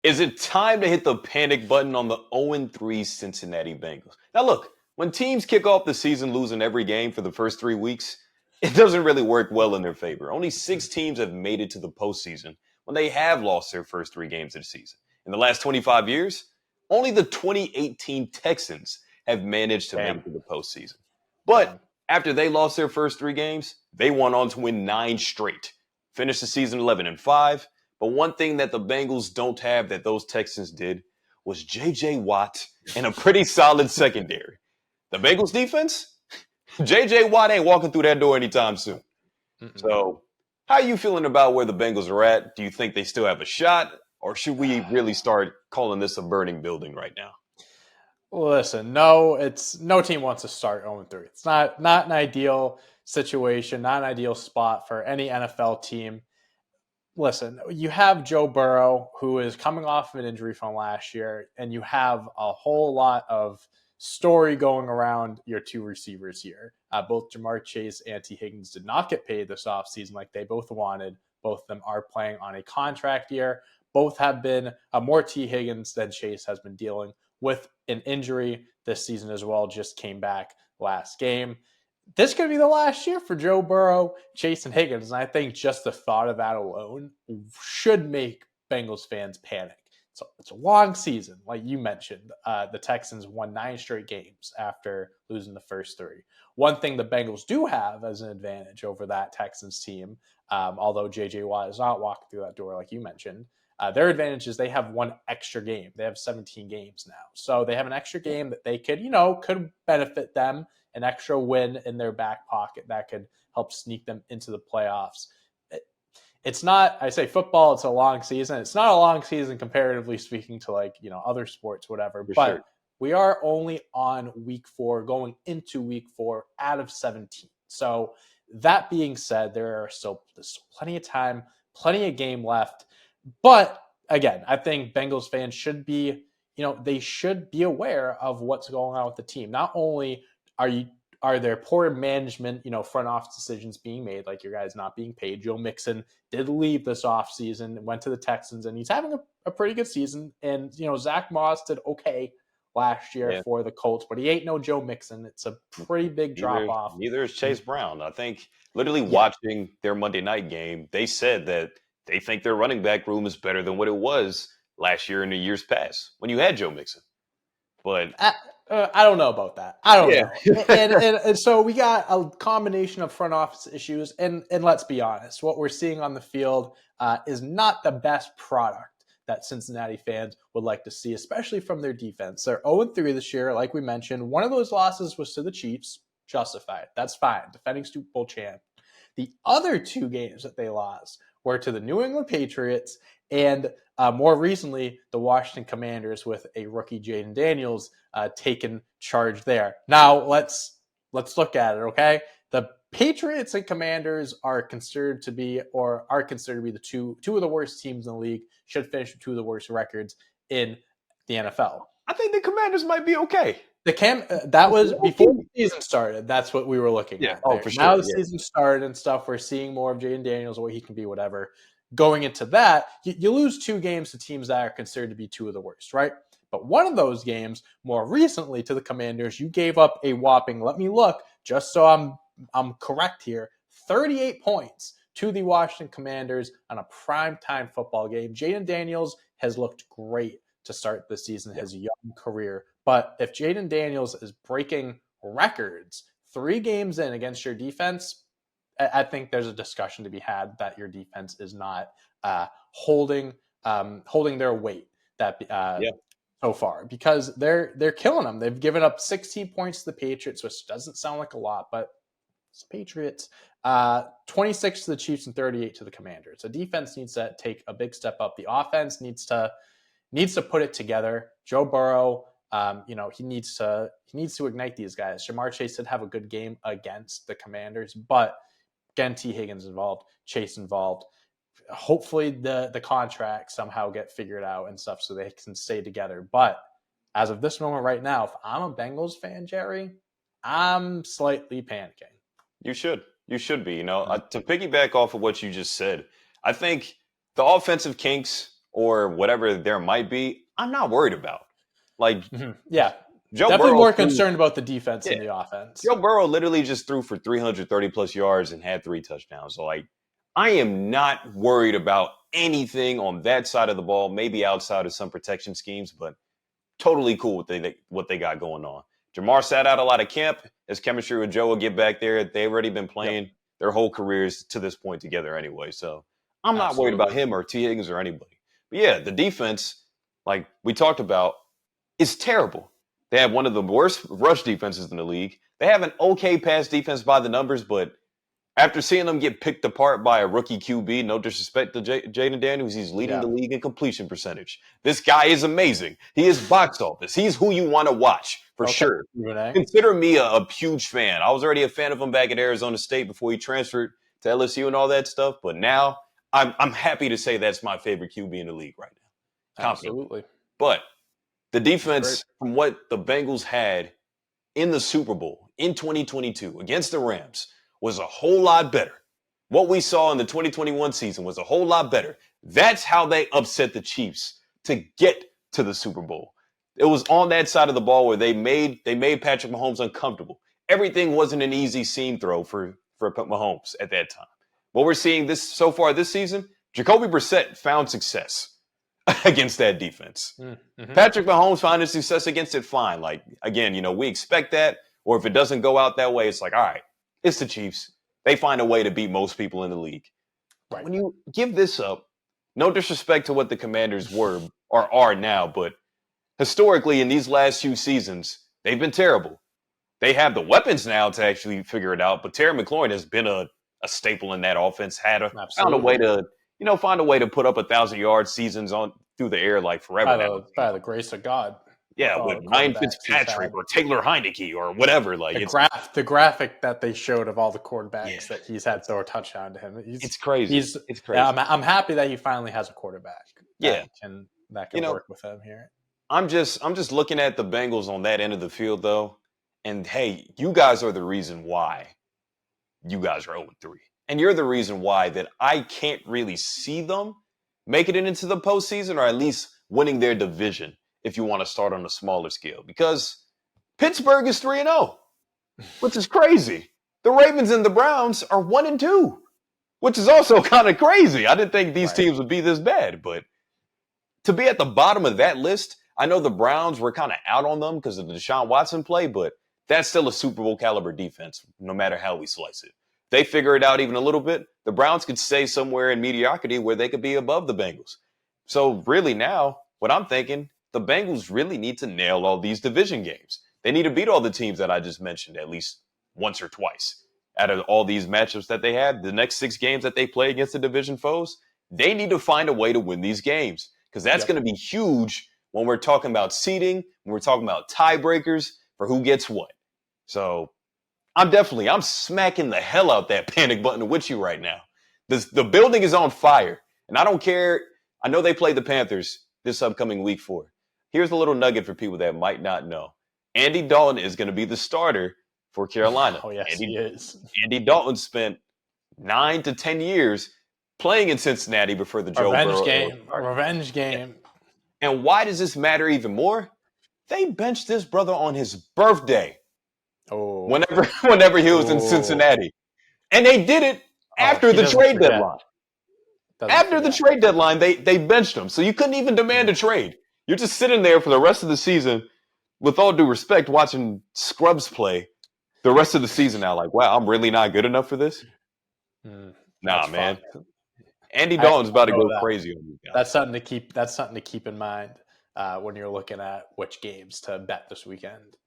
Is it time to hit the panic button on the 0-3 Cincinnati Bengals? Now, look, when teams kick off the season losing every game for the first 3 weeks, it doesn't really work well in their favor. Only 6 teams have made it to the postseason when they have lost their first 3 games of the season. In the last 25 years, only the 2018 Texans have managed to make Damn. it to the postseason. But Damn. after they lost their first 3 games, they went on to win 9 straight, finished the season 11-5. But one thing that the Bengals don't have that those Texans did was J.J. Watt and a pretty solid secondary. The Bengals defense, J.J. Watt ain't walking through that door anytime soon. So how are you feeling about where the Bengals are at? Do you think they still have a shot? Or should we really start calling this a burning building right now? Listen, no team wants to start 0-3. It's not an ideal situation, not an ideal spot for any NFL team. Listen, you have Joe Burrow, who is coming off of an injury from last year, and you have a whole lot of story going around your two receivers here. Both Jamar Chase and T. Higgins did not get paid this offseason like they both wanted. Both of them are playing on a contract year. Both have been more T. Higgins than Chase has been dealing with an injury this season as well. Just came back last game. This could be the last year for Joe Burrow, Chase, and Higgins. And I think just the thought of that alone should make Bengals fans panic. So it's a long season, like you mentioned. The Texans won 9 straight games after losing the first 3. One thing the Bengals do have as an advantage over that Texans team, although J.J. Watt is not walking through that door like you mentioned, their advantage is they have one extra game. They have 17 games now. So they have an extra game that they could benefit them, an extra win in their back pocket that could help sneak them into the playoffs. It's not, I say football, it's a long season. It's not a long season comparatively speaking to other sports, whatever. For but sure. we are only on week 4, going into week 4 out of 17. So that being said, there's still plenty of time, plenty of game left. But again, I think Bengals fans should be, they should be aware of what's going on with the team. Not only are there poor management, front office decisions being made, like your guys not being paid. Joe Mixon did leave this offseason, went to the Texans, and he's having a pretty good season. And, Zach Moss did okay last year for the Colts, but he ain't no Joe Mixon. It's a pretty big drop-off. Neither is Chase Brown. I think literally watching their Monday night game, they said that they think their running back room is better than what it was last year and the years past when you had Joe Mixon. But I don't know about that. I don't know. And so we got a combination of front office issues. And let's be honest, what we're seeing on the field is not the best product that Cincinnati fans would like to see, especially from their defense. They're 0-3 this year, like we mentioned. One of those losses was to the Chiefs. Justified. That's fine. Defending Super Bowl champ. The other 2 games that they lost were to the New England Patriots and more recently, the Washington Commanders with a rookie Jaden Daniels taking charge there. Now, let's look at it, okay? The Patriots and Commanders are considered to be the two of the worst teams in the league, should finish with 2 of the worst records in the NFL. I think the Commanders might be okay. That was before the season started. That's what we were looking at. Oh, for sure. Now the season started and stuff. We're seeing more of Jaden Daniels, what he can be, whatever. Going into that, you lose 2 games to teams that are considered to be 2 of the worst, right? But one of those games, more recently to the Commanders, you gave up a whopping, let me look, just so I'm correct here, 38 points to the Washington Commanders on a primetime football game. Jaden Daniels has looked great to start the season, his young career. But if Jaden Daniels is breaking records 3 games in against your defense, I think there's a discussion to be had that your defense is not holding their weight so far, because they're killing them. They've given up 16 points to the Patriots, which doesn't sound like a lot, but it's the Patriots. 26 to the Chiefs and 38 to the Commanders. The defense needs to take a big step up. The offense needs to put it together. Joe Burrow, he needs to ignite these guys. Jamar Chase did have a good game against the Commanders, but again, T. Higgins involved, Chase involved. Hopefully the contracts somehow get figured out and stuff so they can stay together. But as of this moment right now, if I'm a Bengals fan, Jerry, I'm slightly panicking. You should be. To piggyback off of what you just said, I think the offensive kinks or whatever there might be, I'm not worried about. Like Yeah, Joe definitely Burrow more threw, concerned about the defense yeah, and the offense. Joe Burrow literally just threw for 330 plus yards and had 3 touchdowns. So like, I am not worried about anything on that side of the ball. Maybe outside of some protection schemes, but totally cool with what they got going on. Jamar sat out a lot of camp. His chemistry with Joe will get back there. They've already been playing their whole careers to this point together anyway. So I'm not worried about him or T. Higgins or anybody. But yeah, the defense, like we talked about, is terrible. They have one of the worst rush defenses in the league. They have an okay pass defense by the numbers, but after seeing them get picked apart by a rookie QB, no disrespect to Jaden Daniels, he's leading the league in completion percentage. This guy is amazing. He is box office. He's who you want to watch for sure. Consider me a huge fan. I was already a fan of him back at Arizona State before he transferred to LSU and all that stuff. But now I'm happy to say that's my favorite QB in the league right now. Absolutely. But the defense from what the Bengals had in the Super Bowl in 2022 against the Rams was a whole lot better. What we saw in the 2021 season was a whole lot better. That's how they upset the Chiefs to get to the Super Bowl. It was on that side of the ball where they made Patrick Mahomes uncomfortable. Everything wasn't an easy seam throw for Mahomes at that time. What we're seeing so far this season, Jacoby Brissett found success against that defense. Mm-hmm. Patrick Mahomes found his success against it fine. Like, again, we expect that, or if it doesn't go out that way, it's like, all right, it's the Chiefs. They find a way to beat most people in the league. Right. When you give this up, no disrespect to what the Commanders were or are now, but historically in these last few seasons, they've been terrible. They have the weapons now to actually figure it out, but Terry McLaurin has been a staple in that offense, found a way to, find a way to put up 1,000-yard seasons on through the air like forever. By the grace of God. Yeah, with Ryan Fitzpatrick or Taylor Heineke or whatever. Like the graphic that they showed of all the quarterbacks that he's had throw a touchdown to him. It's crazy. It's crazy. I'm happy that he finally has a quarterback. That can work with him here. I'm just looking at the Bengals on that end of the field though, and hey, you guys are the reason why you guys are 0-3, and you're the reason why that I can't really see them making it into the postseason or at least winning their division. If you want to start on a smaller scale, because Pittsburgh is 3-0, which is crazy. The Ravens and the Browns are 1-2, which is also kind of crazy. I didn't think these teams would be this bad, but to be at the bottom of that list, I know the Browns were kind of out on them because of the Deshaun Watson play, but that's still a Super Bowl caliber defense, no matter how we slice it. They figure it out even a little bit. The Browns could stay somewhere in mediocrity where they could be above the Bengals. So really now, what I'm thinking, the Bengals really need to nail all these division games. They need to beat all the teams that I just mentioned at least once or twice. Out of all these matchups that they had, the next 6 games that they play against the division foes, they need to find a way to win these games because that's going to be huge when we're talking about seeding, when we're talking about tiebreakers for who gets what. So I'm smacking the hell out that panic button with you right now. The building is on fire, and I don't care. I know they play the Panthers this upcoming week 4. Here's a little nugget for people that might not know. Andy Dalton is going to be the starter for Carolina. Oh, yes, he is. Andy Dalton spent 9 to 10 years playing in Cincinnati before the Joe Burrow Revenge game. And why does this matter even more? They benched this brother on his birthday. Oh. Whenever he was in Cincinnati. And they did it after the trade deadline. After the trade deadline, they benched him. So you couldn't even demand a trade. You're just sitting there for the rest of the season, with all due respect, watching scrubs play the rest of the season now. Like, wow, I'm really not good enough for this? Nah, man. Andy Dalton's about to go crazy on you guys. That's something to keep in mind when you're looking at which games to bet this weekend.